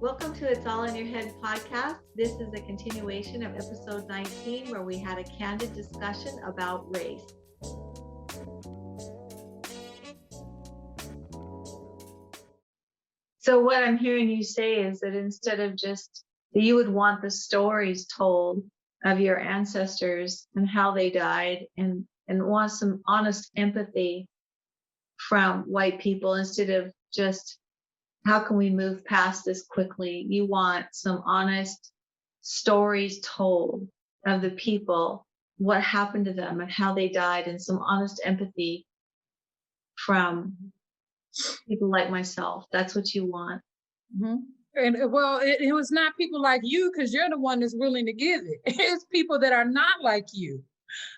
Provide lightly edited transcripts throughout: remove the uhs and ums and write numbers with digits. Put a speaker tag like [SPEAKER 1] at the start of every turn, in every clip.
[SPEAKER 1] Welcome to It's All in Your Head podcast. This is a continuation of episode 19, where we had a candid discussion about race. So what I'm hearing you say is that instead of just that you would want the stories told of your ancestors and how they died, and want some honest empathy from white people instead of just how can we move past this quickly. You want some honest stories told of the people, what happened to them and how they died, and some honest empathy from people like myself. That's what you want.
[SPEAKER 2] Mm-hmm. And well, it was not people like you, because you're the one that's willing to give it. It's people that are not like you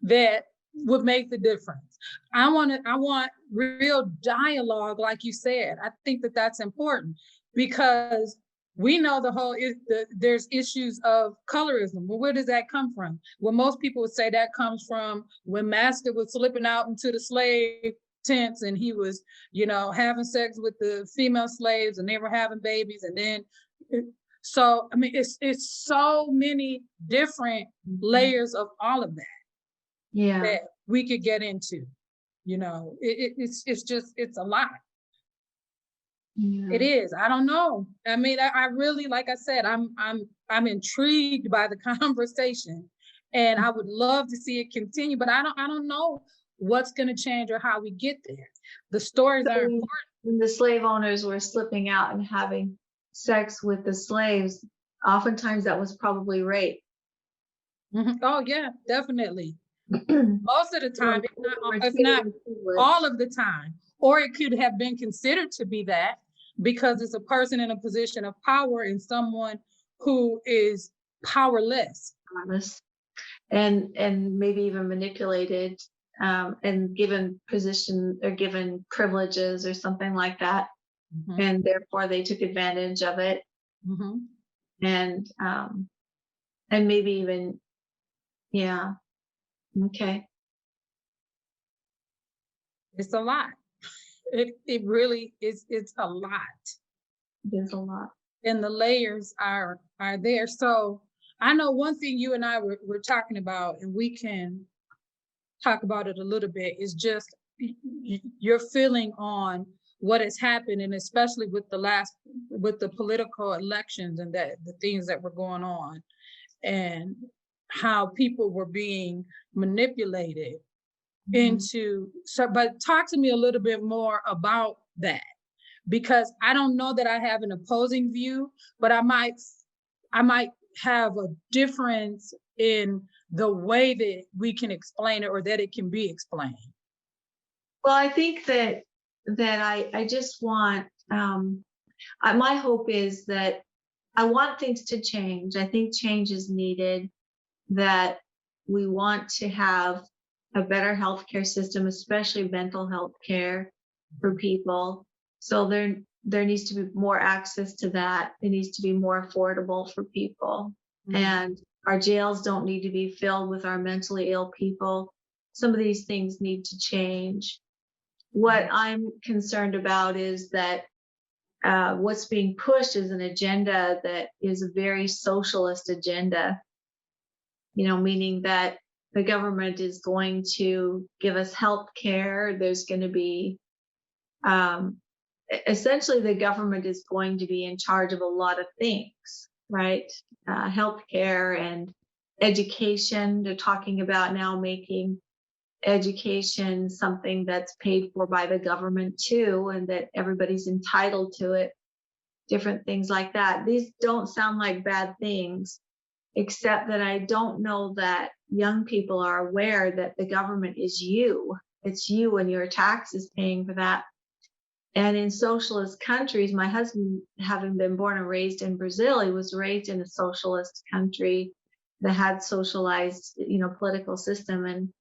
[SPEAKER 2] that would make the difference. I want real dialogue, like you said. I think that that's important, because we know there's issues of colorism. Well, where does that come from? Well, most people would say that comes from when Master was slipping out into the slave tents and he was, having sex with the female slaves, and they were having babies. And then, so, I mean, it's so many different layers of all of that.
[SPEAKER 1] Yeah.
[SPEAKER 2] That we could get into. It's a lot.
[SPEAKER 1] Yeah.
[SPEAKER 2] It is. I don't know. I mean, I really, like I said, I'm intrigued by the conversation, and I would love to see it continue, but I don't know what's going to change or how we get there. The stories are important.
[SPEAKER 1] When the slave owners were slipping out and having sex with the slaves, oftentimes that was probably rape.
[SPEAKER 2] Mm-hmm. Oh yeah, definitely. Most of the time, if not all of the time. Or it could have been considered to be that, because it's a person in a position of power and someone who is powerless.
[SPEAKER 1] And maybe even manipulated, and given position or given privileges or something like that. Mm-hmm. And therefore they took advantage of it. Mm-hmm. And maybe even, yeah. Okay.
[SPEAKER 2] It's a lot. It really is. It's a lot.
[SPEAKER 1] It is a lot.
[SPEAKER 2] And the layers are there. So I know one thing you and I were talking about, and we can talk about it a little bit, is just your feeling on what has happened, and especially with the political elections and the things that were going on, and how people were being manipulated. Mm-hmm. But talk to me a little bit more about that, because I don't know that I have an opposing view, but I might have a difference in the way that we can explain it, or that it can be explained.
[SPEAKER 1] Well, I think that I just want, my hope is that I want things to change. I think change is needed, that we want to have a better healthcare system, especially mental health care for people. So there needs to be more access to that. It needs to be more affordable for people. Mm-hmm. And our jails don't need to be filled with our mentally ill people. Some of these things need to change. What I'm concerned about is that what's being pushed is an agenda that is a very socialist agenda, meaning that the government is going to give us health care. There's going to be, essentially the government is going to be in charge of a lot of things, right? Health care and education. They're talking about now making education something that's paid for by the government too, and that everybody's entitled to it. Different things like that. These don't sound like bad things, except that I don't know that young people are aware that the government is you. It's you and your taxes paying for that. And in socialist countries, my husband, having been born and raised in Brazil, he was raised in a socialist country that had socialized, political system. And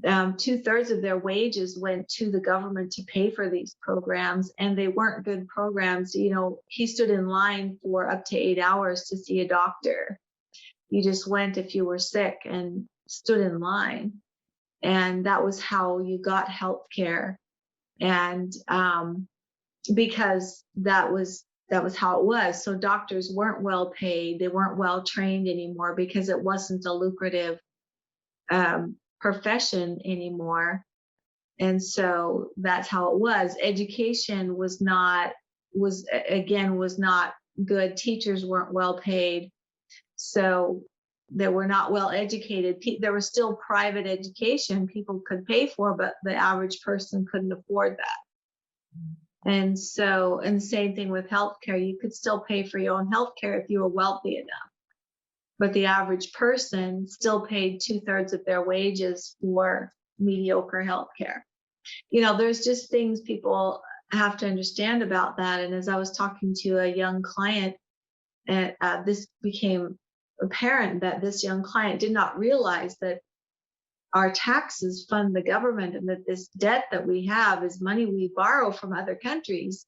[SPEAKER 1] 2/3 of their wages went to the government to pay for these programs, and they weren't good programs. He stood in line for up to 8 hours to see a doctor. You just went if you were sick and stood in line, and that was how you got health care. And because that was that was how it was. So doctors weren't well paid. They weren't well trained anymore because it wasn't a lucrative profession anymore. And so that's how it was. Education was not good. Teachers weren't well paid. So they were not well educated. There was still private education people could pay for, but the average person couldn't afford that. And so, and the same thing with healthcare, you could still pay for your own healthcare if you were wealthy enough. But the average person still paid 2/3 of their wages for mediocre healthcare. There's just things people have to understand about that. And as I was talking to a young client, and this became apparent that this young client did not realize that our taxes fund the government, and that this debt that we have is money we borrow from other countries,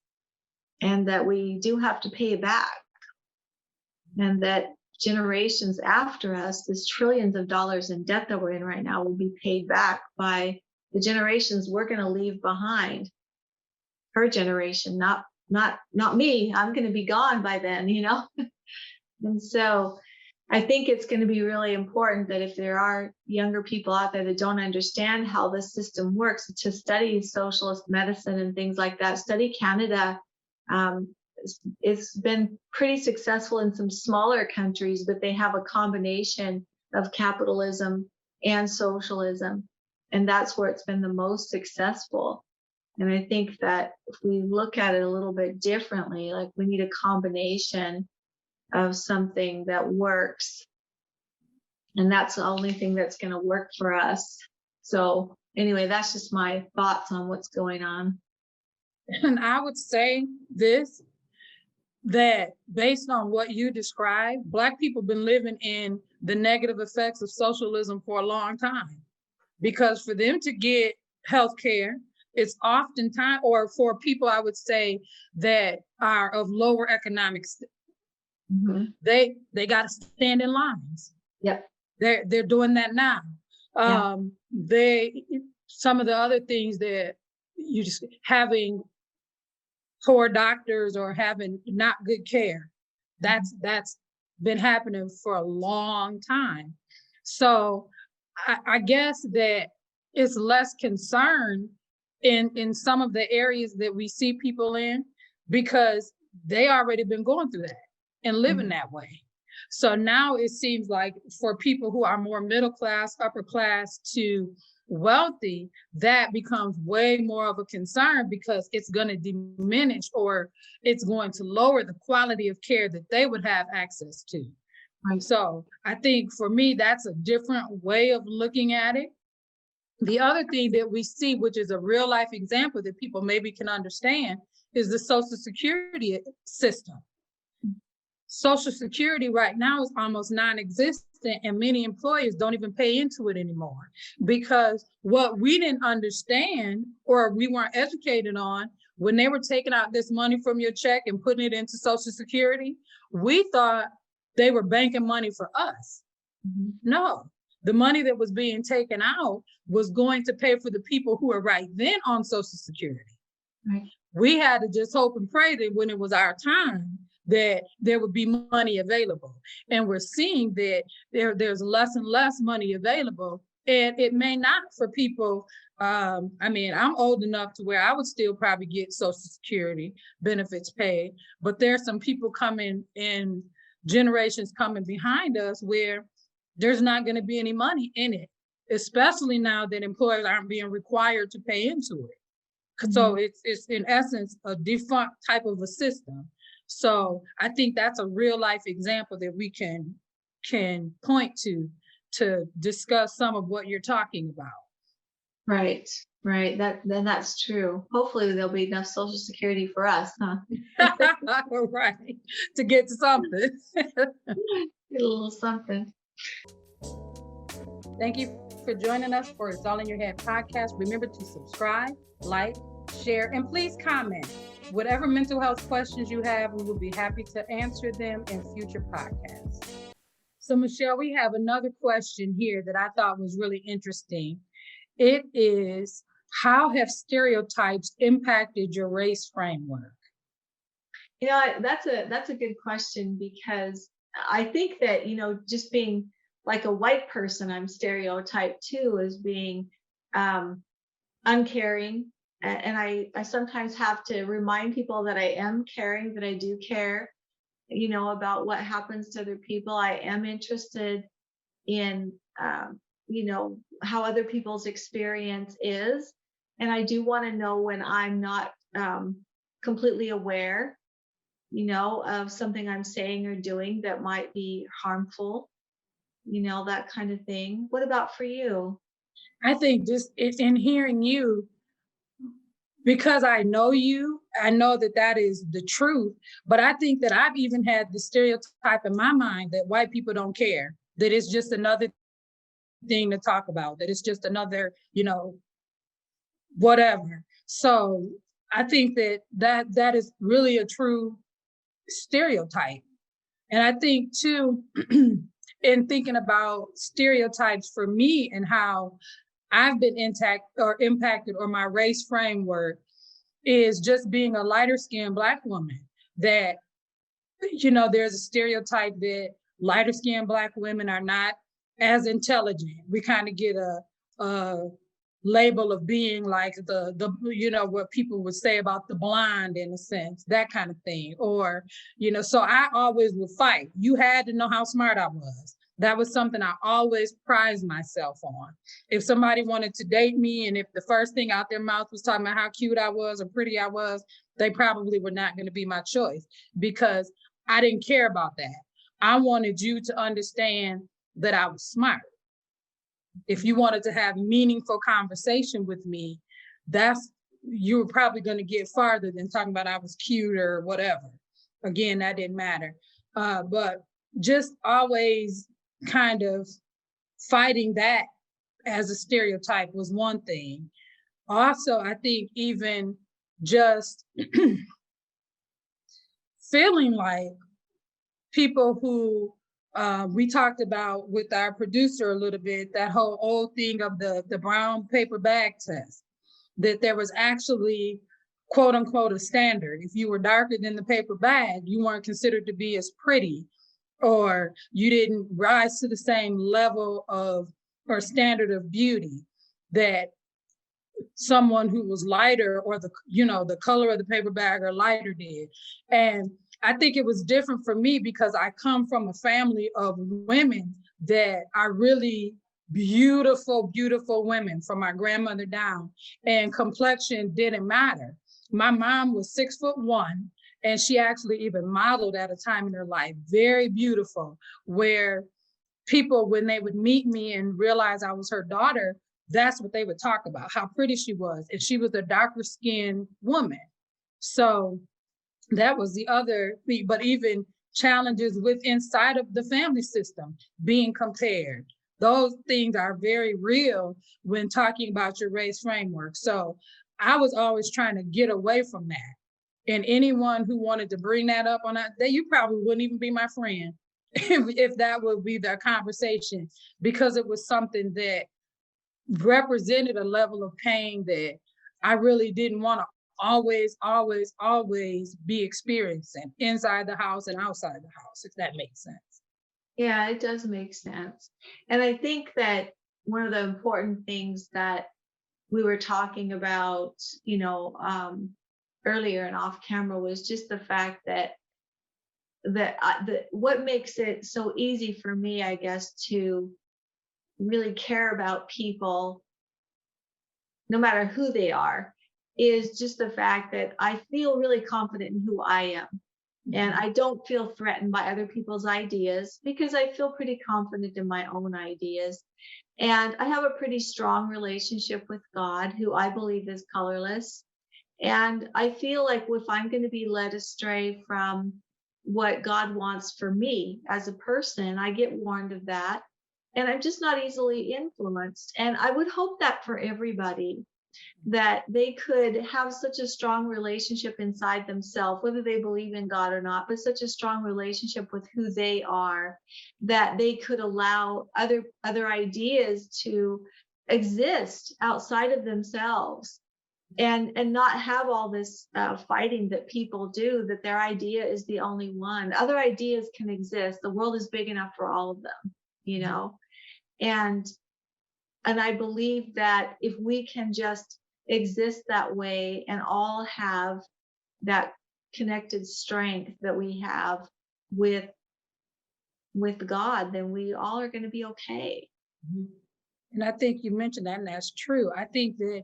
[SPEAKER 1] and that we do have to pay it back. And that generations after us, this trillions of dollars in debt that we're in right now, will be paid back by the generations we're going to leave behind. Her generation, not me. I'm going to be gone by then, And so I think it's going to be really important that if there are younger people out there that don't understand how the system works, to study socialist medicine and things like that. Study Canada. It's been pretty successful in some smaller countries, but they have a combination of capitalism and socialism. And that's where it's been the most successful. And I think that if we look at it a little bit differently, like we need a combination of something that works. And that's the only thing that's going to work for us. So anyway, that's just my thoughts on what's going on.
[SPEAKER 2] And I would say this, that based on what you described, Black people have been living in the negative effects of socialism for a long time. Because for them to get health care, it's oftentimes, or for people, I would say, that are of lower economics, they got to stand in lines.
[SPEAKER 1] Yep.
[SPEAKER 2] They're doing that now. Some of the other things that you just having poor doctors or having not good care, that's been happening for a long time. So I guess that it's less concern in some of the areas that we see people in, because they already been going through that and living that way. So now it seems like for people who are more middle class, upper class to wealthy, that becomes way more of a concern, because it's going to diminish, or it's going to lower the quality of care that they would have access to. Right. So I think for me, that's a different way of looking at it. The other thing that we see, which is a real life example that people maybe can understand, is the Social Security system. Social Security right now is almost non-existent, and many employers don't even pay into it anymore, because what we didn't understand, or we weren't educated on, when they were taking out this money from your check and putting it into Social Security, we thought they were banking money for us. No, the money that was being taken out was going to pay for the people who are right then on Social Security. Right. We had to just hope and pray that when it was our time, that there would be money available. And we're seeing that there's less and less money available. And it may not for people. I'm old enough to where I would still probably get Social Security benefits paid, but there's some people coming in, generations coming behind us, where there's not going to be any money in it, especially now that employers aren't being required to pay into it. So it's in essence a defunct type of a system. So I think that's a real life example that we can point to discuss some of what you're talking about. Right.
[SPEAKER 1] That's true. Hopefully there'll be enough Social Security for us, huh?
[SPEAKER 2] Right. To get to something.
[SPEAKER 1] Get a little something.
[SPEAKER 2] Thank you for joining us for It's All in Your Head podcast. Remember to subscribe, like, share, and please comment. Whatever mental health questions you have, we will be happy to answer them in future podcasts. So Michelle, we have another question here that I thought was really interesting. It is, how have stereotypes impacted your race framework?
[SPEAKER 1] That's a good question, because I think that, just being like a white person, I'm stereotyped too as being um, uncaring. And I sometimes have to remind people that I am caring, that I do care, about what happens to other people. I am interested in, how other people's experience is. And I do want to know when I'm not completely aware, of something I'm saying or doing that might be harmful, that kind of thing. What about for you?
[SPEAKER 2] I think just in hearing you, because I know you, I know that that is the truth. But I think that I've even had the stereotype in my mind that white people don't care, that it's just another thing to talk about, that it's just another, whatever. So I think that is really a true stereotype. And I think too, in thinking about stereotypes for me and how I've been impacted, or my race framework is just being a lighter skinned Black woman, that, there's a stereotype that lighter skinned Black women are not as intelligent. We kind of get a label of being like the what people would say about the blonde, in a sense, that kind of thing. Or, so I always would fight. You had to know how smart I was. That was something I always prized myself on. If somebody wanted to date me, and if the first thing out their mouth was talking about how cute I was or pretty I was, they probably were not going to be my choice, because I didn't care about that. I wanted you to understand that I was smart. If you wanted to have meaningful conversation with me, you were probably going to get farther than talking about I was cute or whatever. Again, that didn't matter. But just always kind of fighting that as a stereotype was one thing. Also, I think even just feeling like people who we talked about with our producer a little bit, that whole old thing of the brown paper bag test, that there was actually, quote unquote, a standard. If you were darker than the paper bag, you weren't considered to be as pretty, or you didn't rise to the same level of or standard of beauty that someone who was lighter, or the color of the paper bag or lighter did. And I think it was different for me because I come from a family of women that are really beautiful, beautiful women, from my grandmother down, and complexion didn't matter. My mom was 6'1", and she actually even modeled at a time in her life, very beautiful, where people, when they would meet me and realize I was her daughter, that's what they would talk about, how pretty she was. And she was a darker skinned woman. So that was the other thing. But even challenges with inside of the family system, being compared, those things are very real when talking about your race framework. So I was always trying to get away from that. And anyone who wanted to bring that up on that, you probably wouldn't even be my friend if that would be their conversation, because it was something that represented a level of pain that I really didn't want to always be experiencing inside the house and outside the house, if that makes sense.
[SPEAKER 1] Yeah, it does make sense. And I think that one of the important things that we were talking about, earlier and off camera, was just the fact that what makes it so easy for me, I guess, to really care about people, no matter who they are, is just the fact that I feel really confident in who I am. And I don't feel threatened by other people's ideas, because I feel pretty confident in my own ideas. And I have a pretty strong relationship with God, who I believe is colorless. And I feel like if I'm going to be led astray from what God wants for me as a person, I get warned of that. And I'm just not easily influenced. And I would hope that for everybody, that they could have such a strong relationship inside themselves, whether they believe in God or not, but such a strong relationship with who they are, that they could allow other ideas to exist outside of themselves. and not have all this fighting that people do, that their idea is the only one. Other ideas can exist. The world is big enough for all of them, you know. And I believe that if we can just exist that way and all have that connected strength that we have with God, then we all are going to be okay.
[SPEAKER 2] Mhm. And I think you mentioned that, and that's true. I think that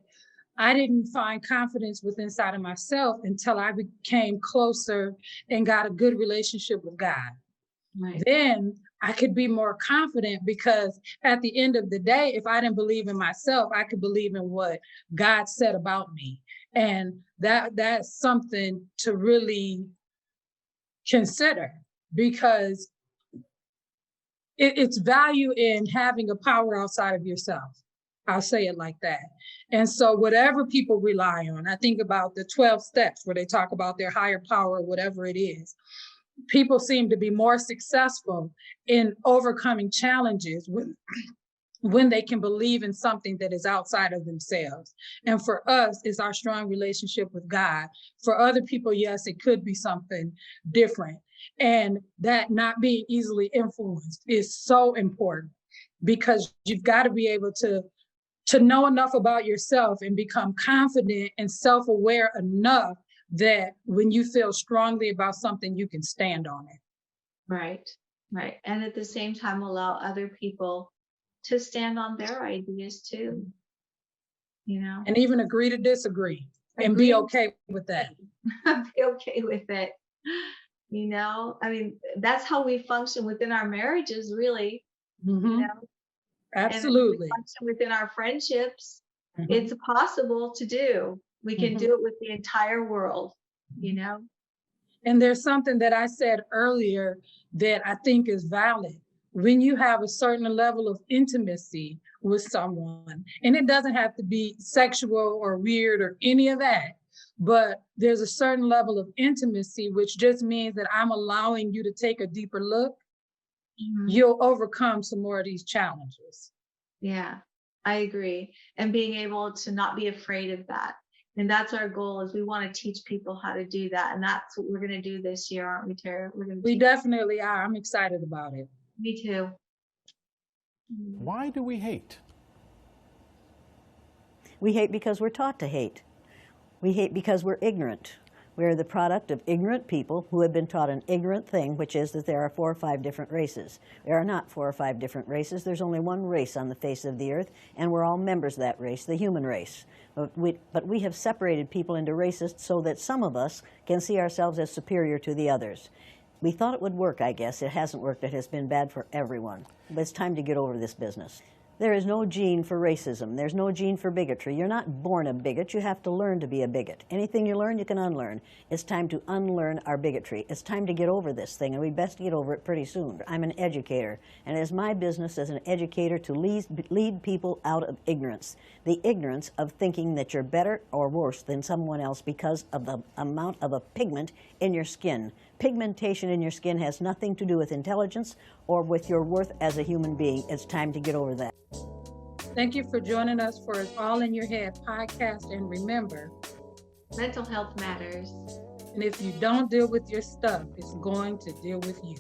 [SPEAKER 2] I didn't find confidence within inside of myself until I became closer and got a good relationship with God.
[SPEAKER 1] Right.
[SPEAKER 2] Then I could be more confident, because at the end of the day, if I didn't believe in myself, I could believe in what God said about me. And that's something to really consider, because it's value in having a power outside of yourself. I'll say it like that. And so whatever people rely on, I think about the 12 steps where they talk about their higher power, whatever it is. People seem to be more successful in overcoming challenges when they can believe in something that is outside of themselves. And for us, it's our strong relationship with God. For other people, yes, it could be something different. And that not being easily influenced is so important, because you've got to be able to know enough about yourself and become confident and self-aware enough that when you feel strongly about something, you can stand on it.
[SPEAKER 1] Right. Right. And at the same time, allow other people to stand on their ideas too, you know,
[SPEAKER 2] And even agree to disagree and be okay with that.
[SPEAKER 1] Be okay with it. You know, I mean, that's how we function within our marriages, really.
[SPEAKER 2] Mm-hmm.
[SPEAKER 1] You know,
[SPEAKER 2] absolutely.
[SPEAKER 1] And we function within our friendships.
[SPEAKER 2] Mm-hmm.
[SPEAKER 1] It's possible to do. We can do it with the entire world, you know.
[SPEAKER 2] And there's something that I said earlier that I think is valid. When you have a certain level of intimacy with someone, and it doesn't have to be sexual or weird or any of that, but there's a certain level of intimacy, which just means that I'm allowing you to take a deeper look, you'll overcome some more of these challenges.
[SPEAKER 1] Yeah, I agree. And being able to not be afraid of that. And that's our goal, is we want to teach people how to do that. And that's what we're going to do this year, aren't we, Tara?
[SPEAKER 2] We definitely are. I'm excited about it.
[SPEAKER 1] Me too.
[SPEAKER 3] Why do we hate?
[SPEAKER 4] We hate because we're taught to hate. We hate because we're ignorant. We're the product of ignorant people who have been taught an ignorant thing, which is that there are 4 or 5 different races. There are not 4 or 5 different races. There's only one race on the face of the earth, and we're all members of that race, the human race. But we have separated people into races so that some of us can see ourselves as superior to the others. We thought it would work, I guess. It hasn't worked. It has been bad for everyone. But it's time to get over this business. There is no gene for racism. There's no gene for bigotry. You're not born a bigot. You have to learn to be a bigot. Anything you learn, you can unlearn. It's time to unlearn our bigotry. It's time to get over this thing, and we best get over it pretty soon. I'm an educator, and it is my business as an educator to lead people out of ignorance. The ignorance of thinking that you're better or worse than someone else because of the amount of a pigment in your skin. Pigmentation in your skin has nothing to do with intelligence or with your worth as a human being. It's time to get over that.
[SPEAKER 2] Thank you for joining us for It's All in Your Head podcast. And remember,
[SPEAKER 1] mental health matters.
[SPEAKER 2] And if you don't deal with your stuff, it's going to deal with you.